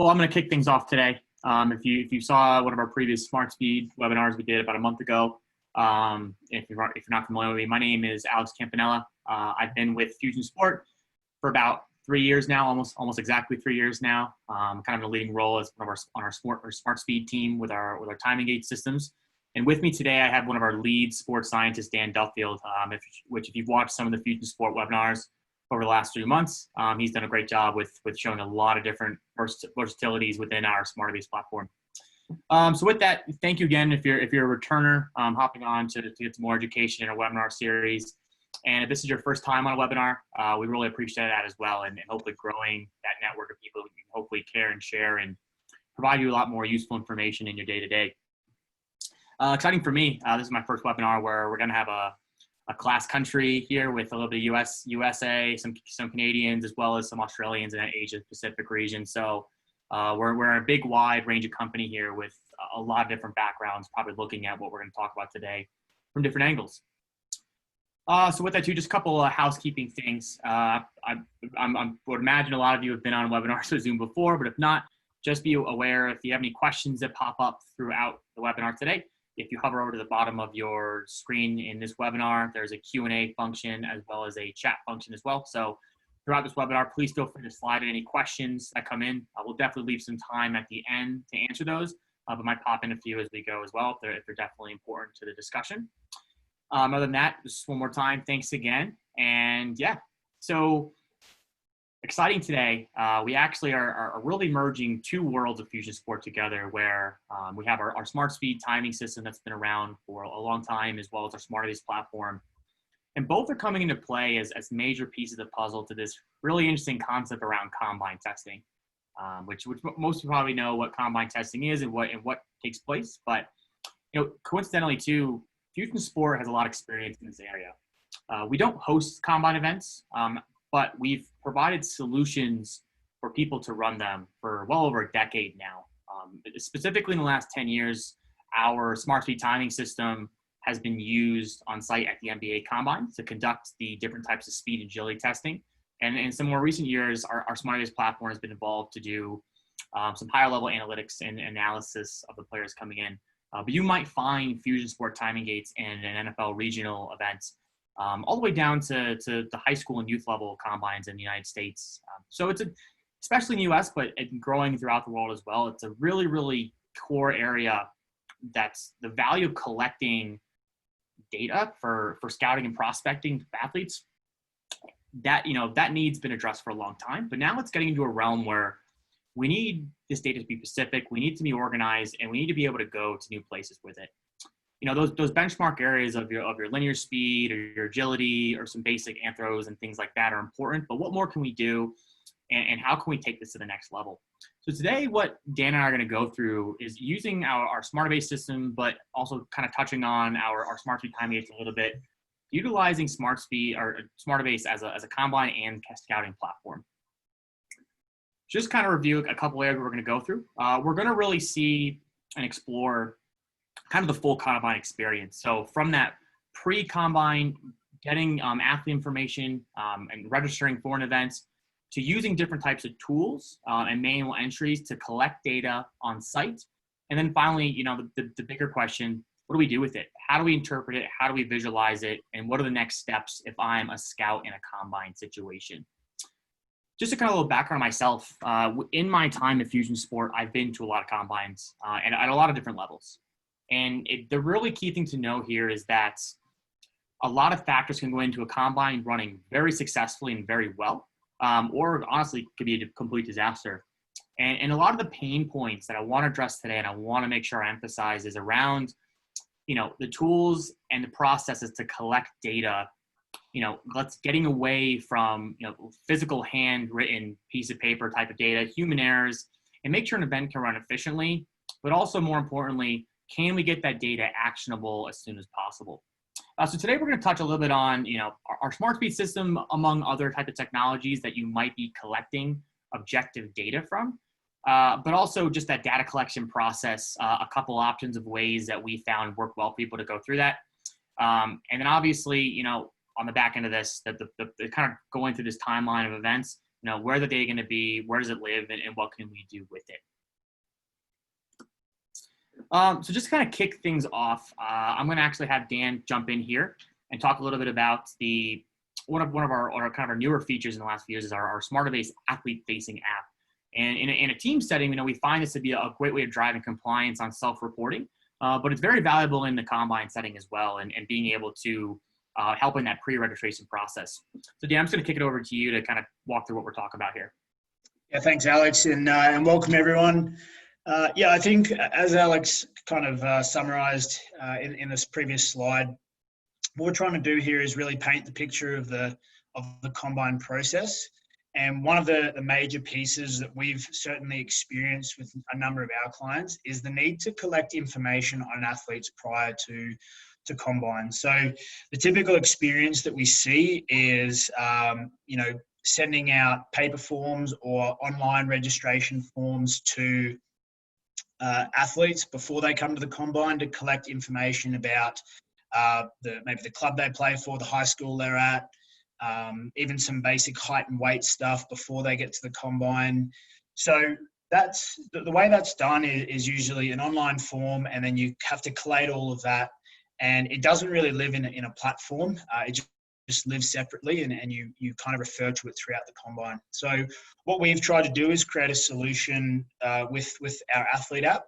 Well, I'm going to kick things off today. If you saw one of our previous Smartspeed webinars we did about a month ago, if you're not familiar with me, my name is Alex Campanella. I've been with Fusion Sport for about 3 years now, almost exactly 3 years now. Kind of in a leading role as one of our Smartspeed team with our timing gate systems. And with me today, I have one of our lead sports scientists, Dan Duffield, if you've watched some of the Fusion Sport webinars over the last 3 months, he's done a great job with showing a lot of different versatilities within our Smartabase platform. So with that, thank you again if you're a returner, hopping on to get some more education in our webinar series. And if this is your first time on a webinar, we really appreciate that as well, and hopefully growing that network of people who can hopefully care and share and provide you a lot more useful information in your day-to-day. Exciting for me, this is my first webinar where we're going to have a class country here with a little bit of USA, some Canadians, as well as some Australians in that Asia Pacific region. So we're a big, wide range of company here with a lot of different backgrounds, probably looking at what we're going to talk about today from different angles. So with that too, just a couple of housekeeping things. I would imagine a lot of you have been on webinars with Zoom before, but if not, just be aware if you have any questions that pop up throughout the webinar today. If you hover over to the bottom of your screen in this webinar, there's a Q&A function as well as a chat function as well. So throughout this webinar, please feel free to slide in any questions that come in. We'll definitely leave some time at the end to answer those, but might pop in a few as we go as well if they're definitely important to the discussion. Other than that, just one more time, thanks again. And yeah, so exciting today. We actually are really merging two worlds of Fusion Sport together, where we have our Smartspeed timing system that's been around for a long time, as well as our Smartabase platform. And both are coming into play as major pieces of the puzzle to this really interesting concept around combine testing, which most people probably know what combine testing is and what takes place. But coincidentally too, Fusion Sport has a lot of experience in this area. We don't host combine events, but we've provided solutions for people to run them for well over a decade now. Specifically in the last 10 years, our Smartspeed timing system has been used on site at the NBA Combine to conduct the different types of speed and agility testing. And in some more recent years, our Smartabase platform has been involved to do some higher level analytics and analysis of the players coming in. But you might find Fusion Sport timing gates in an NFL regional event, all the way down to the high school and youth level combines in the United States. So it's especially in the US, but growing throughout the world as well. It's a really, really core area that's the value of collecting data for scouting and prospecting athletes. That need's been addressed for a long time, but now it's getting into a realm where we need this data to be specific, we need to be organized, and we need to be able to go to new places with it. Those benchmark areas of your linear speed or your agility or some basic anthros and things like that are important, but what more can we do, and how can we take this to the next level? So today, what Dan and I are going to go through is using our Smartabase system, but also kind of touching on our Smartspeed timing gates a little bit, utilizing Smartspeed or Smartabase as a combine and scouting platform. Just kind of review a couple areas we're going to go through. We're going to really see and explore kind of the full combine experience. So from that pre-combine, getting athlete information and registering for an event, to using different types of tools and manual entries to collect data on site. And then finally, the bigger question, what do we do with it? How do we interpret it? How do we visualize it? And what are the next steps if I'm a scout in a combine situation? Just a kind of little background on myself. In my time at Fusion Sport, I've been to a lot of combines and at a lot of different levels. And the really key thing to know here is that a lot of factors can go into a combine running very successfully and very well, or honestly could be a complete disaster. And a lot of the pain points that I want to address today, and I want to make sure I emphasize, is around, the tools and the processes to collect data. Let's getting away from, physical handwritten piece of paper type of data, human errors, and make sure an event can run efficiently, but also more importantly, can we get that data actionable as soon as possible? So today we're going to touch a little bit on, our Smartspeed system, among other type of technologies that you might be collecting objective data from, but also just that data collection process, a couple options of ways that we found work well for people to go through that. And then obviously, on the back end of this, the kind of going through this timeline of events, where the data going to be, where does it live, and what can we do with it. So just kind of kick things off, I'm going to actually have Dan jump in here and talk a little bit about one of our newer features in the last few years is our Smartabase Athlete facing app. And in a team setting, we find this to be a great way of driving compliance on self-reporting, but it's very valuable in the combine setting as well, and being able to help in that pre-registration process. So Dan, I'm just going to kick it over to you to kind of walk through what we're talking about here. Yeah, thanks, Alex, and welcome everyone. I think as Alex kind of summarized in this previous slide, what we're trying to do here is really paint the picture of the combine process. And one of the major pieces that we've certainly experienced with a number of our clients is the need to collect information on athletes prior to combine. So the typical experience that we see is, sending out paper forms or online registration forms to athletes before they come to the combine to collect information about maybe the club they play for, the high school they're at, even some basic height and weight stuff before they get to the combine. So that's the way that's done is usually an online form, and then you have to collate all of that, and it doesn't really live in a platform. It just lives separately, and you kind of refer to it throughout the combine. So what we've tried to do is create a solution with our Athlete app,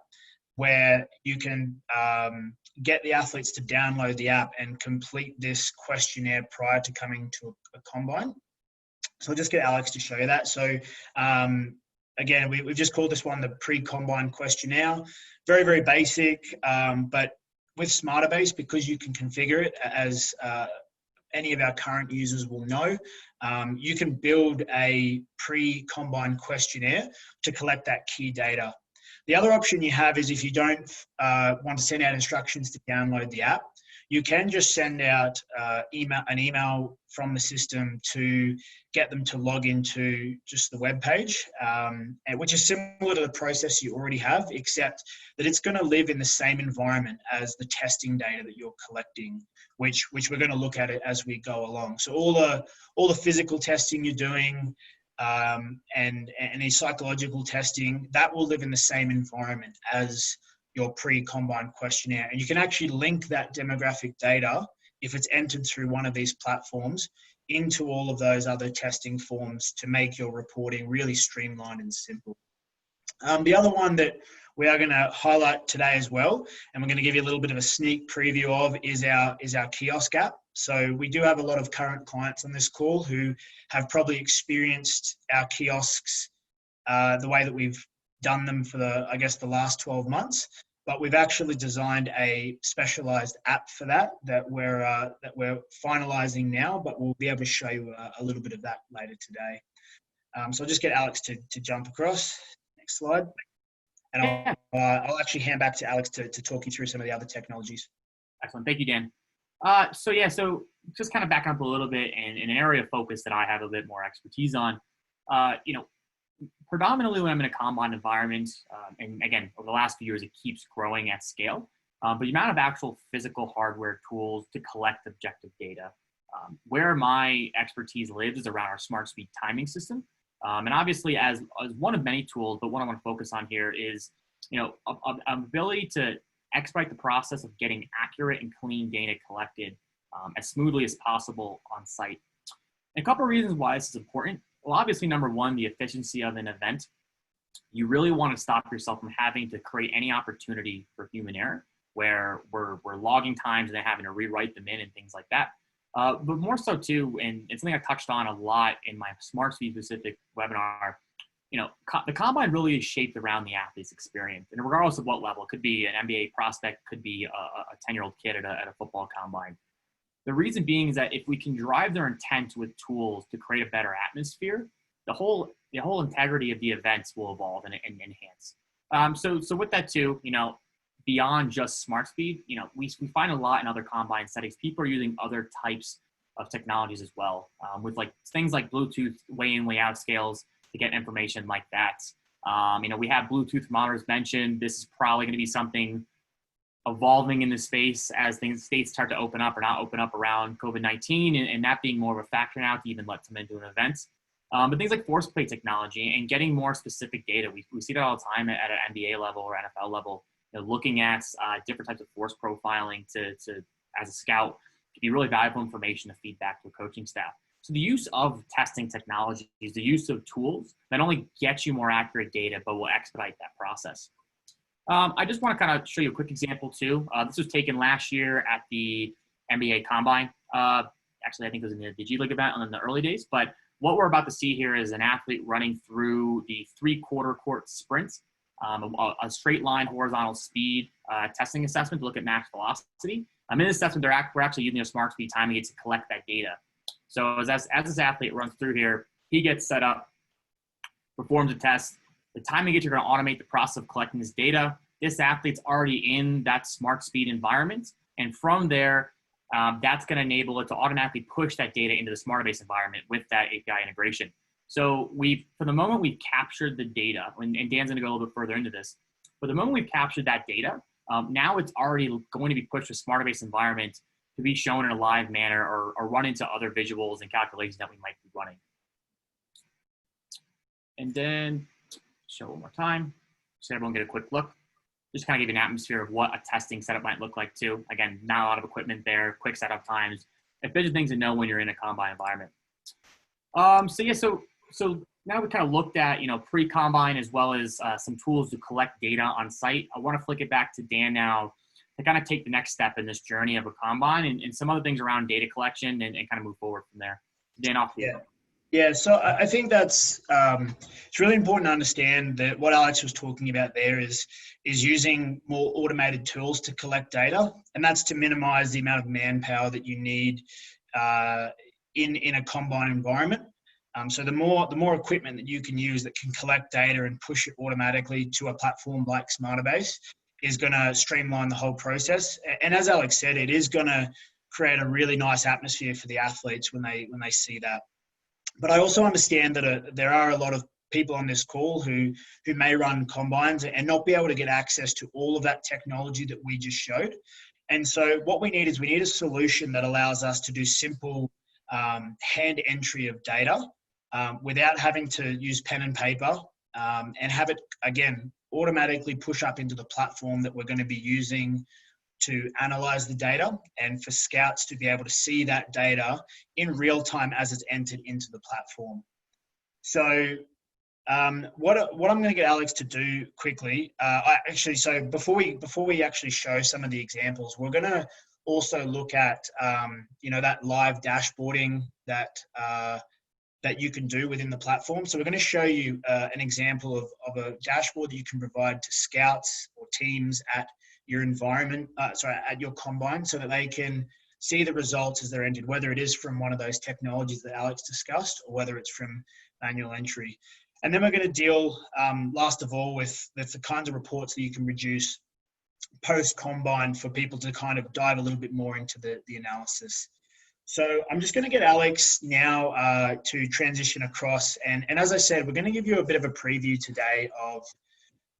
where you can get the athletes to download the app and complete this questionnaire prior to coming to a combine. So I'll just get Alex to show you that. So again, we've just called this one the pre-combine questionnaire. Very, very basic, but with Smartabase, because you can configure it as any of our current users will know, you can build a pre-combine questionnaire to collect that key data. The other option you have is if you don't want to send out instructions to download the app, you can just send out an email from the system to get them to log into just the web page, which is similar to the process you already have, except that it's going to live in the same environment as the testing data that you're collecting, which we're going to look at it as we go along. So all the physical testing you're doing, and any psychological testing, that will live in the same environment as your pre-combine questionnaire. And you can actually link that demographic data, if it's entered through one of these platforms, into all of those other testing forms to make your reporting really streamlined and simple. The other one that we are going to highlight today as well, and we're going to give you a little bit of a sneak preview of, is our Kiosk app. So we do have a lot of current clients on this call who have probably experienced our kiosks the way that we've done them for the last 12 months. But we've actually designed a specialized app for that we're finalizing now, but we'll be able to show you a little bit of that later today. So I'll just get Alex to jump across. Next slide. And I'll actually hand back to Alex to talk you through some of the other technologies. Excellent. Thank you, Dan. So just kind of back up a little bit, and in an area of focus that I have a bit more expertise on, predominantly when I'm in a combine environment, and again, over the last few years, it keeps growing at scale, but the amount of actual physical hardware tools to collect objective data. Where my expertise lives is around our Smartspeed timing system. And obviously as one of many tools, but what I want to focus on here is, ability to expedite the process of getting accurate and clean data collected as smoothly as possible on site. And a couple of reasons why this is important. Well, obviously, number one, the efficiency of an event. You really want to stop yourself from having to create any opportunity for human error, where we're logging times and then having to rewrite them in and things like that. But more so too, and it's something I touched on a lot in my Smartspeed specific webinar, the combine really is shaped around the athlete's experience. And regardless of what level, it could be an NBA prospect, could be a 10-year-old kid at a football combine. The reason being is that if we can drive their intent with tools to create a better atmosphere, the whole integrity of the events will evolve and enhance. So with that too, beyond just Smartspeed, we find a lot in other combine settings. People are using other types of technologies as well, with things like Bluetooth weigh-in, weigh-out scales to get information like that. We have Bluetooth thermometers mentioned. This is probably going to be something evolving in the space as states start to open up or not open up around COVID-19, and that being more of a factor now to even let them into an event. But things like force plate technology and getting more specific data. We see that all the time at an NBA level or NFL level. Looking at different types of force profiling to as a scout can be really valuable information to feed back to a coaching staff. So the use of testing technologies, the use of tools that only get you more accurate data, but will expedite that process. I just want to kind of show you a quick example too. This was taken last year at the NBA Combine. Actually, I think it was in the G League event in the early days. But what we're about to see here is an athlete running through the 3/4 court sprint, a straight line horizontal speed testing assessment to look at max velocity. In this assessment, we're actually using a Smartspeed Timing Gates to collect that data. So as this athlete runs through here, he gets set up, performs a test. The timing gates are going to automate the process of collecting this data. This athlete's already in that Smartspeed environment. And from there, that's going to enable it to automatically push that data into the Smartabase environment with that API integration. So for the moment we've captured the data, and Dan's going to go a little bit further into this, for the moment we've captured that data, now it's already going to be pushed to Smartabase environment to be shown in a live manner or run into other visuals and calculations that we might be running. And then show one more time, so everyone get a quick look. Just kind of give you an atmosphere of what a testing setup might look like too. Again, not a lot of equipment there, quick setup times, efficient things to know when you're in a combine environment. So now we kind of looked at, pre-combine as well as some tools to collect data on site. I want to flick it back to Dan now to kind of take the next step in this journey of a combine and some other things around data collection and kind of move forward from there. Dan, off to you. Yeah, so I think that's it's really important to understand that what Alex was talking about there is using more automated tools to collect data, and that's to minimize the amount of manpower that you need in a combine environment. So the more equipment that you can use that can collect data and push it automatically to a platform like Smartabase is going to streamline the whole process. And as Alex said, it is going to create a really nice atmosphere for the athletes when they see that. But I also understand that there are a lot of people on this call who may run combines and not be able to get access to all of that technology that we just showed. And so what we need a solution that allows us to do simple hand entry of data without having to use pen and paper and have it, again, automatically push up into the platform that we're going to be using to analyze the data and for scouts to be able to see that data in real time as it's entered into the platform. So what I'm going to get Alex to do quickly, so before we actually show some of the examples, we're going to also look at that live dashboarding that you can do within the platform. So we're going to show you an example of a dashboard that you can provide to scouts or teams at your environment, at your combine, so that they can see the results as they're entered, whether it is from one of those technologies that Alex discussed or whether it's from manual entry. And then we're going to deal, last of all, with the kinds of reports that you can produce post-combine for people to kind of dive a little bit more into the analysis. So I'm just going to get Alex now to transition across. And as I said, we're going to give you a bit of a preview today of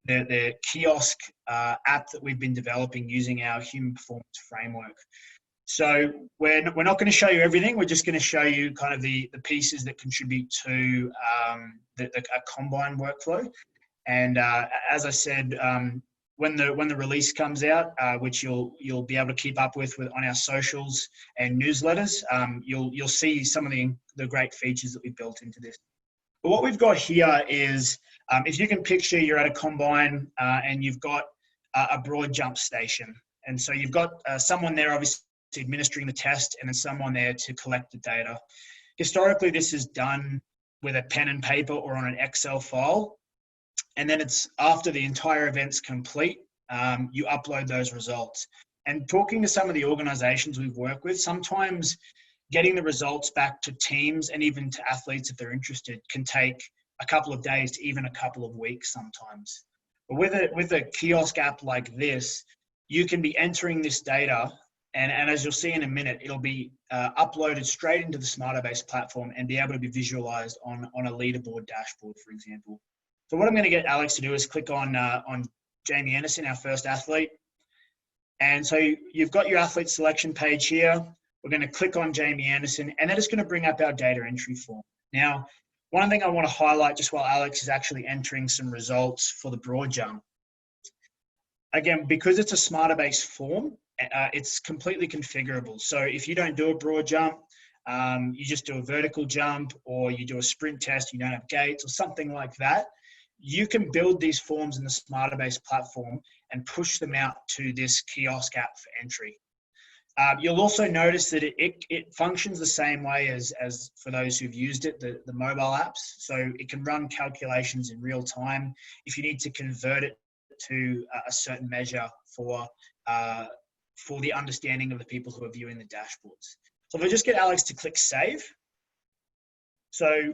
the Kiosk app that we've been developing using our human performance framework. So we're not going to show you everything. We're just going to show you kind of the pieces that contribute to a combine workflow. And as I said, when the release comes out, which you'll be able to keep up with on our socials and newsletters, you'll see some of the great features that we built into this. But what we've got here is, if you can picture you're at a combine and you've got a broad jump station. And so you've got someone there obviously administering the test and then someone there to collect the data. Historically, this is done with a pen and paper or on an Excel file. And then it's after the entire event's complete, you upload those results. And talking to some of the organizations we've worked with, sometimes getting the results back to teams and even to athletes if they're interested can take a couple of days to even a couple of weeks sometimes. But with a Kiosk app like this, you can be entering this data and as you'll see in a minute, it'll be uploaded straight into the Smartabase platform and be able to be visualized on a leaderboard dashboard, for example. So what I'm going to get Alex to do is click on Jamie Anderson, our first athlete. And so you've got your athlete selection page here. We're going to click on Jamie Anderson, and then it's going to bring up our data entry form. Now, one thing I want to highlight just while Alex is actually entering some results for the broad jump. Again, because it's a Smartabase form, it's completely configurable. So if you don't do a broad jump, you just do a vertical jump, or you do a sprint test, you don't have gates or something like that, you can build these forms in the Smartabase platform and push them out to this Kiosk app for entry. You'll also notice that it functions the same way as for those who've used it, the mobile apps. So it can run calculations in real time if you need to convert it to a certain measure for the understanding of the people who are viewing the dashboards. So if I just get Alex to click save. So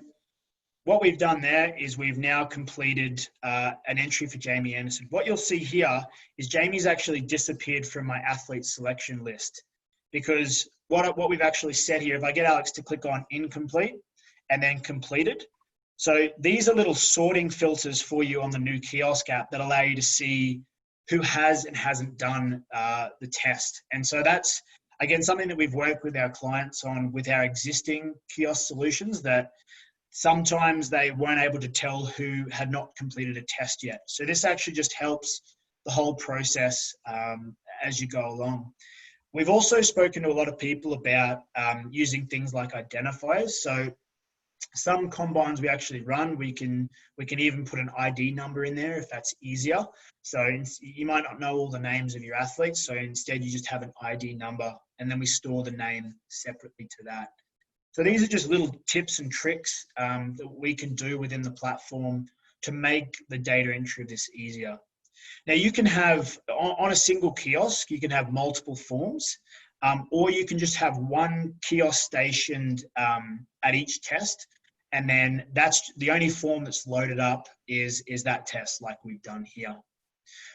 what we've done there is we've now completed an entry for Jamie Anderson. What you'll see here is Jamie's actually disappeared from my athlete selection list, because what we've actually said here, if I get Alex to click on incomplete and then completed. So these are little sorting filters for you on the new Kiosk app that allow you to see who has and hasn't done the test. And so that's, again, something that we've worked with our clients on with our existing Kiosk solutions, that sometimes they weren't able to tell who had not completed a test yet. So this actually just helps the whole process as you go along. We've also spoken to a lot of people about using things like identifiers. So some combines we actually run, we can even put an ID number in there if that's easier. So you might not know all the names of your athletes, so instead you just have an ID number, and then we store the name separately to that. So these are just little tips and tricks that we can do within the platform to make the data entry of this easier. Now you can have, on a single kiosk, you can have multiple forms, or you can just have one kiosk stationed at each test, and then that's the only form that's loaded up is that test, like we've done here.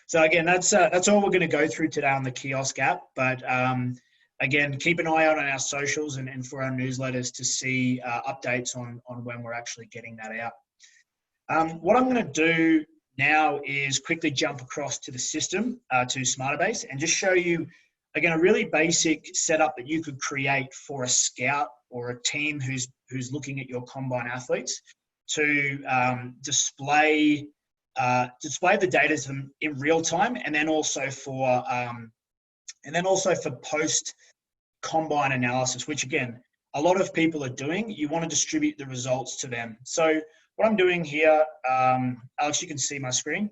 So again, that's all we're going to go through today on the Kiosk app, but again, keep an eye out on our socials and for our newsletters to see updates on when we're actually getting that out. What I'm going to do now is quickly jump across to the system, to Smartabase, and just show you, again, a really basic setup that you could create for a scout or a team who's looking at your combine athletes to display the data to them in real time, and then also for post combine analysis, which again, a lot of people are doing. You want to distribute the results to them. So what I'm doing here, Alex, you can see my screen.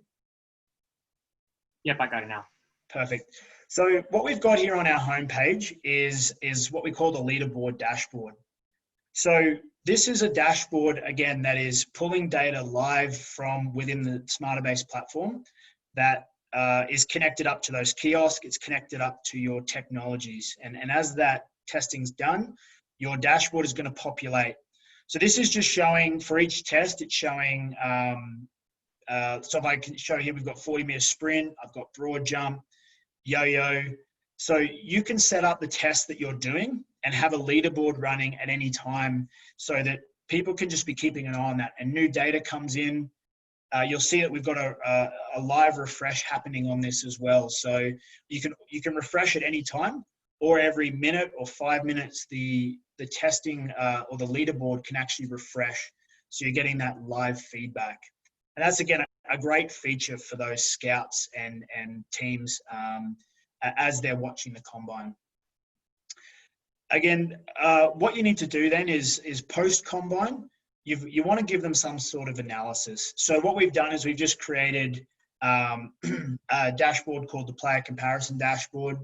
Yep, I got it now. Perfect. So what we've got here on our homepage is what we call the leaderboard dashboard. So this is a dashboard, again, that is pulling data live from within the Smartabase platform that is connected up to those kiosks. It's connected up to your technologies. And as that testing's done, your dashboard is going to populate. So this is just showing, for each test, it's showing, so if I can show here, we've got 40-meter sprint, I've got broad jump, yo-yo. So you can set up the test that you're doing and have a leaderboard running at any time so that people can just be keeping an eye on that. And new data comes in. You'll see that we've got a live refresh happening on this as well. So you can refresh at any time, or every minute or 5 minutes, the testing or the leaderboard can actually refresh. So you're getting that live feedback. And that's, again, a great feature for those scouts and teams as they're watching the combine. Again, what you need to do then is post-combine, you want to give them some sort of analysis. So what we've done is we've just created a dashboard called the Player Comparison Dashboard,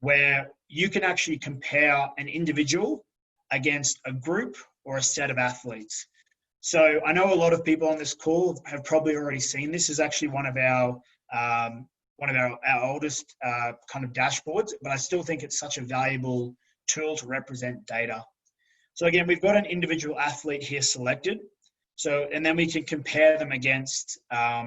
where you can actually compare an individual against a group or a set of athletes. So I know a lot of people on this call have probably already seen this. This is actually one of our oldest kind of dashboards, but I still think it's such a valuable tool to represent data. So again, we've got an individual athlete here selected. So, and then we can compare them against a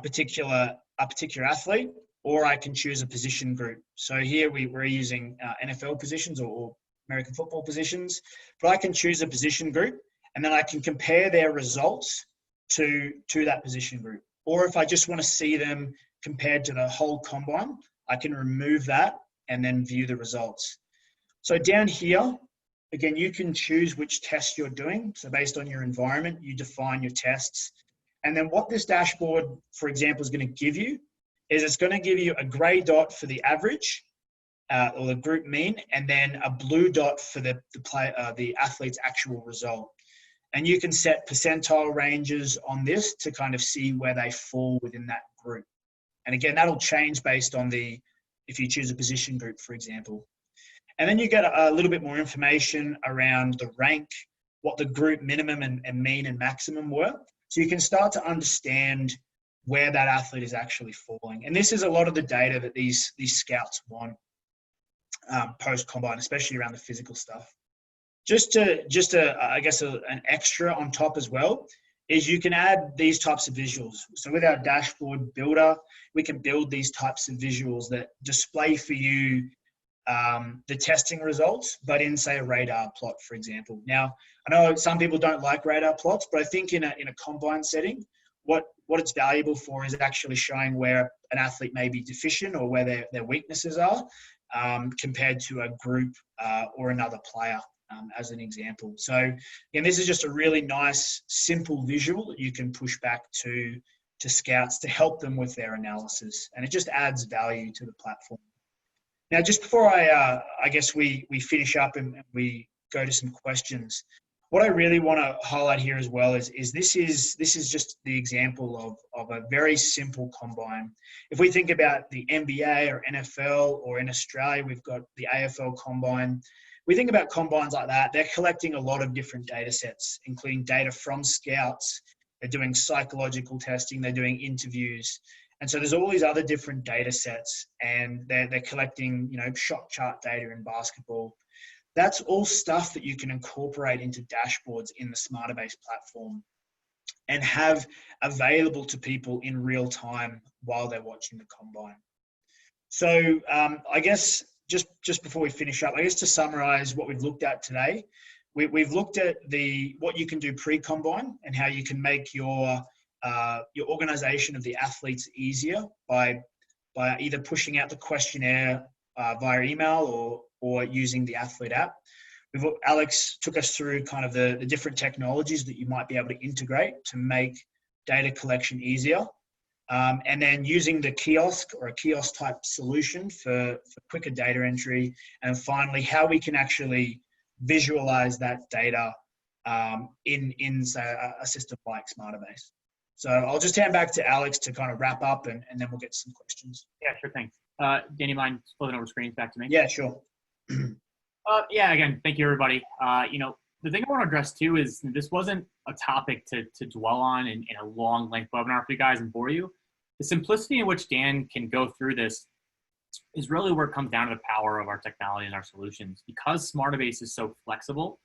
particular athlete, or I can choose a position group. So here we're using NFL positions or American football positions, but I can choose a position group, and then I can compare their results to that position group. Or if I just want to see them compared to the whole combine, I can remove that and then view the results. So down here, Again, you can choose which tests you're doing. So based on your environment, you define your tests. And then what this dashboard, for example, is going to give you is it's going to give you a gray dot for the average or the group mean, and then a blue dot for the athlete's actual result. And you can set percentile ranges on this to kind of see where they fall within that group. And again, that'll change based on if you choose a position group, for example. And then you get a little bit more information around the rank, what the group minimum and mean and maximum were. So you can start to understand where that athlete is actually falling. And this is a lot of the data that these scouts want post-combine, especially around the physical stuff. I guess an extra on top as well is you can add these types of visuals. So with our dashboard builder, we can build these types of visuals that display for you the testing results, but in say a radar plot, for example. Now, I know some people don't like radar plots, but I think in a combine setting, what it's valuable for is actually showing where an athlete may be deficient or where their weaknesses are compared to a group or another player, as an example. So again, this is just a really nice, simple visual that you can push back to scouts to help them with their analysis, and it just adds value to the platform. Now, just before I guess we finish up and we go to some questions, what I really want to highlight here as well is this is just the example of a very simple combine. If we think about the NBA or NFL, or in Australia, we've got the AFL combine. We think about combines like that, they're collecting a lot of different data sets, including data from scouts. They're doing psychological testing, they're doing interviews. And so there's all these other different data sets, and they're collecting, shot chart data in basketball. That's all stuff that you can incorporate into dashboards in the Smartabase platform and have available to people in real time while they're watching the combine. So I guess just before we finish up, I guess to summarize what we've looked at today, we've looked at what you can do pre-combine and how you can make your organization of the athletes easier by either pushing out the questionnaire via email or using the Athlete app. Alex took us through kind of the different technologies that you might be able to integrate to make data collection easier. And then using the Kiosk or a Kiosk type solution for quicker data entry. And finally, how we can actually visualize that data in say, a system like Smartabase. So I'll just hand back to Alex to kind of wrap up, and then we'll get some questions. Yeah, sure thing. Danny, mind flipping over screens back to me? Yeah, sure. Yeah, again, thank you, everybody. The thing I want to address, too, is this wasn't a topic to dwell on in a long length webinar for you guys and bore you. The simplicity in which Dan can go through this is really where it comes down to the power of our technology and our solutions. Because Smartabase is so flexible,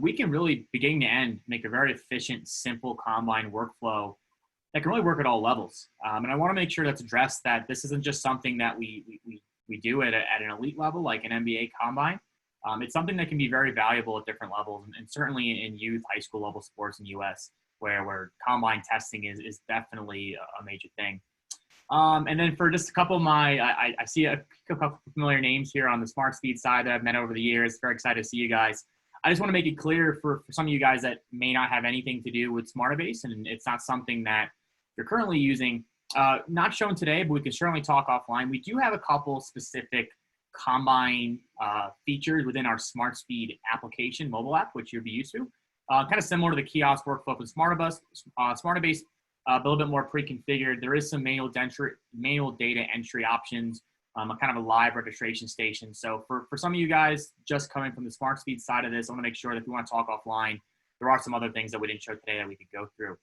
we can really, beginning to end, make a very efficient, simple combine workflow that can really work at all levels. And I want to make sure that's addressed, that this isn't just something that we do at an elite level, like an NBA combine. It's something that can be very valuable at different levels, and certainly in youth, high school level sports in the U.S., where combine testing is definitely a major thing. And then for just a couple of I see a couple familiar names here on the Smartspeed side that I've met over the years. Very excited to see you guys. I just want to make it clear for some of you guys that may not have anything to do with Smartabase, and it's not something that you're currently using. Not shown today, but we can certainly talk offline. We do have a couple specific combine features within our Smartspeed application, mobile app, which you'll be used to. Kind of similar to the Kiosk workflow with Smartabase, a little bit more pre-configured. There is some manual data entry options, a kind of a live registration station. So for some of you guys just coming from the Smartspeed side of this, I want to make sure that if you want to talk offline, there are some other things that we didn't show today that we could go through.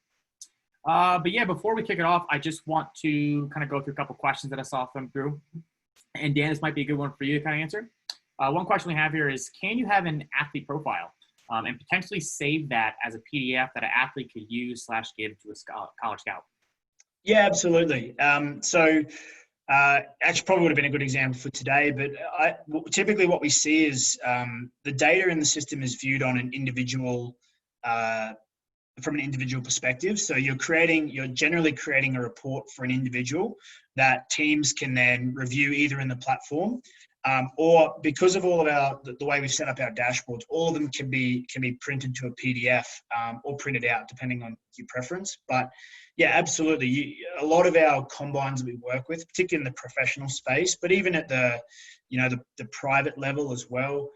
But yeah, before we kick it off, I just want to kind of go through a couple questions that I saw come through. And Dan, this might be a good one for you to kind of answer. One question we have here is, can you have an athlete profile and potentially save that as a PDF that an athlete could use / give to a college scout? Yeah, absolutely. Actually probably would have been a good example for today, but typically what we see is the data in the system is viewed on an individual from an individual perspective. So you're generally creating a report for an individual that teams can then review either in the platform or because of all of the way we've set up our dashboards, all of them can be printed to a PDF or printed out, depending on your preference. But yeah, absolutely. A lot of our combines that we work with, particularly in the professional space, but even at the private level as well,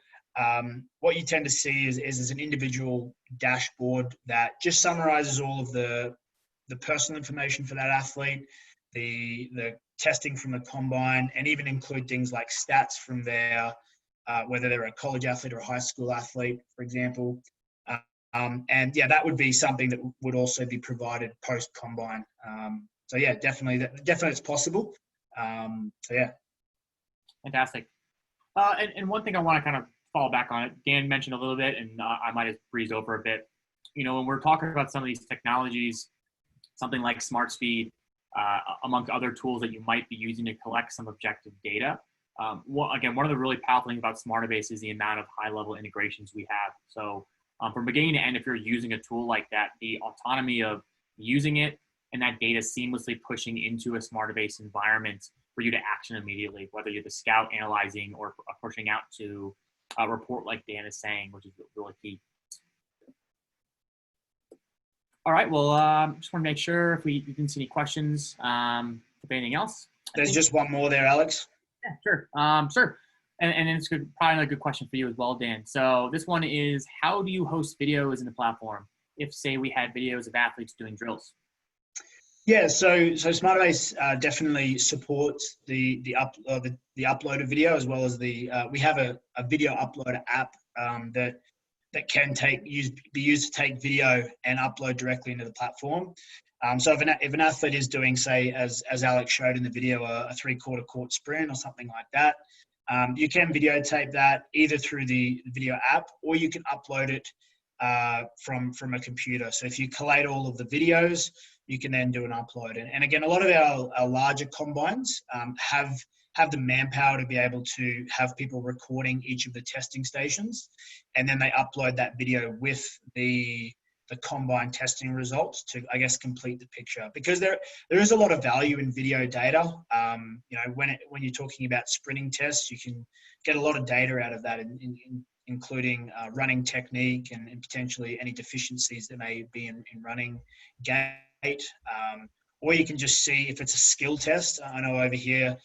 what you tend to see is an individual dashboard that just summarizes all of the personal information for that athlete, the testing from the combine, and even include things like stats from their, whether they're a college athlete or a high school athlete, for example. And yeah, that would be something that would also be provided post combine. So yeah, definitely it's possible. So yeah. Fantastic. And one thing I want to kind of fall back on it, Dan mentioned a little bit, and I might have breezed over a bit. When we're talking about some of these technologies, something like Smartspeed, amongst other tools that you might be using to collect some objective data. Again, one of the really powerful things about Smartabase is the amount of high-level integrations we have. So from beginning to end, if you're using a tool like that, the autonomy of using it and that data seamlessly pushing into a Smartabase environment for you to action immediately, whether you're the scout analyzing or pushing out to a report like Dan is saying, which is really key. All right, well, just want to make sure if we didn't see any questions, if anything else. There's just one more there, Alex. Yeah, sure. Sure. And it's probably another good question for you as well, Dan. So this one is, how do you host videos in the platform if, say, we had videos of athletes doing drills? Yeah, so Smartabase definitely supports the upload of video, as well as we have a video uploader app that can be used to take video and upload directly into the platform. So if an athlete is doing, say, as Alex showed in the video, a 3/4 court sprint or something like that, you can videotape that either through the video app, or you can upload it from a computer. So if you collate all of the videos, you can then do an upload. And again, a lot of our larger combines have the manpower to be able to have people recording each of the testing stations, and then they upload that video with the combine testing results to, I guess, complete the picture. Because there is a lot of value in video data. When you're talking about sprinting tests, you can get a lot of data out of that, including running technique and potentially any deficiencies that may be in running gait. Or you can just see if it's a skill test. I know over here,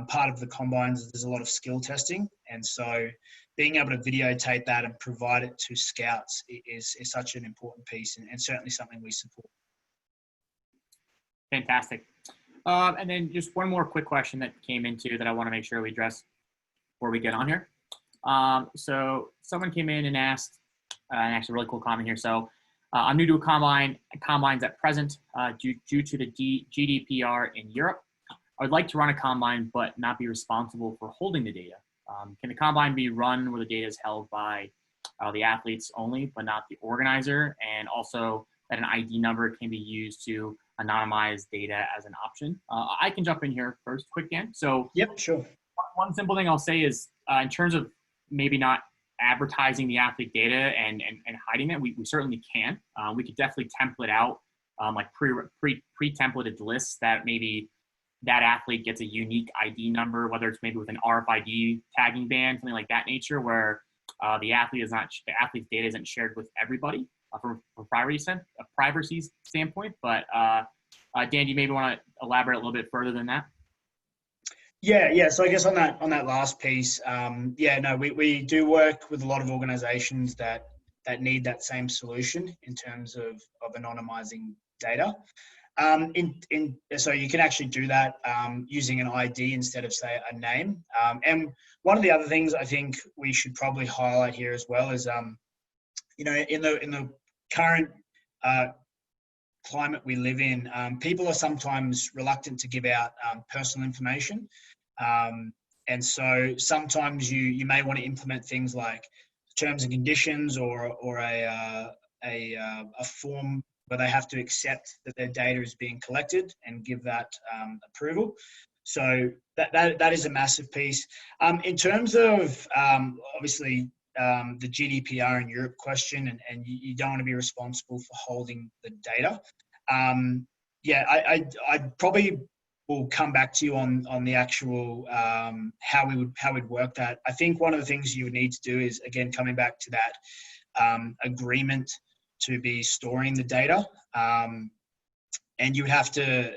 part of the combines, there's a lot of skill testing. And so being able to videotape that and provide it to scouts is such an important piece, and certainly something we support. Fantastic. And then just one more quick question that came into that I want to make sure we address before we get on here. So someone came in and asked, and actually a really cool comment here. So I'm new to combines at present due to the GDPR in Europe. I would like to run a combine, but not be responsible for holding the data. Can the combine be run where the data is held by the athletes only, but not the organizer? And also that an ID number can be used to anonymize data as an option. I can jump in here first, quick, Dan. So yep, sure. One simple thing I'll say is in terms of maybe not advertising the athlete data and hiding it, we certainly can. We could definitely template out like pre-templated lists that maybe that athlete gets a unique ID number, whether it's maybe with an RFID tagging band, something like that nature, where the athlete's data isn't shared with everybody from a privacy standpoint. But Dan, you maybe want to elaborate a little bit further than that? Yeah. So I guess on that last piece, we do work with a lot of organizations that need that same solution in terms of anonymizing data. So you can actually do that using an ID instead of, say, a name. And one of the other things I think we should probably highlight here as well is, in the current climate we live in, people are sometimes reluctant to give out personal information. And so sometimes you may want to implement things like terms and conditions or a form where they have to accept that their data is being collected and give that approval. So that is a massive piece. In terms of obviously the GDPR in Europe question, and you don't want to be responsible for holding the data. I probably we'll come back to you on the actual how we'd work that. I think one of the things you would need to do is, again, coming back to that agreement to be storing the data, and you would have to,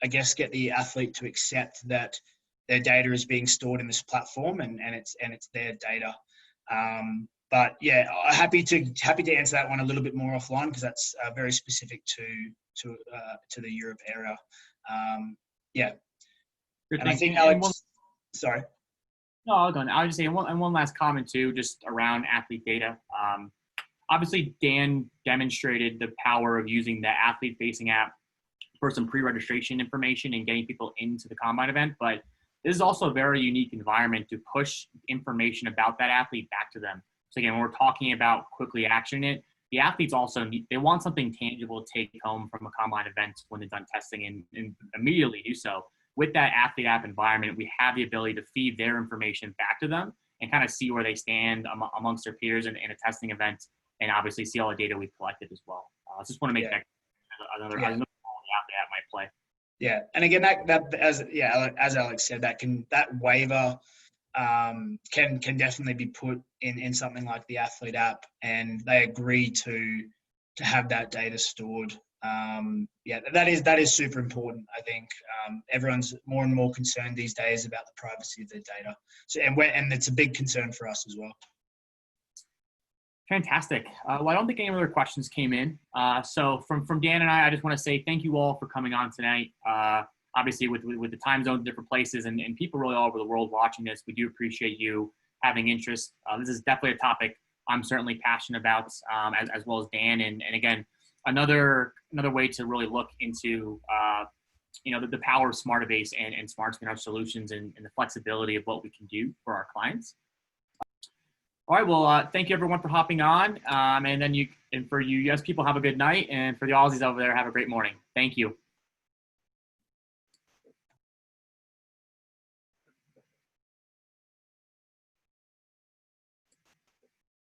I guess, get the athlete to accept that their data is being stored in this platform and it's their data. But yeah, happy to answer that one a little bit more offline, because that's very specific to the Europe area. Yeah. Good, and I think Alex, sorry. No, I'll go on. I was just saying one last comment too, just around athlete data. Obviously, Dan demonstrated the power of using the athlete-facing app for some pre-registration information and getting people into the Combine event. But this is also a very unique environment to push information about that athlete back to them. So again, when we're talking about quickly actioning it, the athletes also they want something tangible to take home from a Combine event when they're done testing and immediately do so. With that athlete app environment, we have the ability to feed their information back to them and kind of see where they stand amongst their peers in a testing event, and obviously see all the data we've collected as well. I just want to make that another role the athlete app might play. Yeah, and again, that as Alex said, that waiver can definitely be put in something like the athlete app, and they agree to have that data stored. That is super important. I think everyone's more and more concerned these days about the privacy of their data. So and it's a big concern for us as well. Fantastic. Well, I don't think any other questions came in. So from Dan and I just want to say thank you all for coming on tonight. Obviously, with the time zones, different places, and people really all over the world watching this, we do appreciate you having interest. This is definitely a topic I'm certainly passionate about, as well as Dan. And again, another way to really look into the power of Smartabase and Smartspeed solutions and the flexibility of what we can do for our clients. All right, well, thank you everyone for hopping on. And for you US people, have a good night. And for the Aussies over there, have a great morning. Thank you.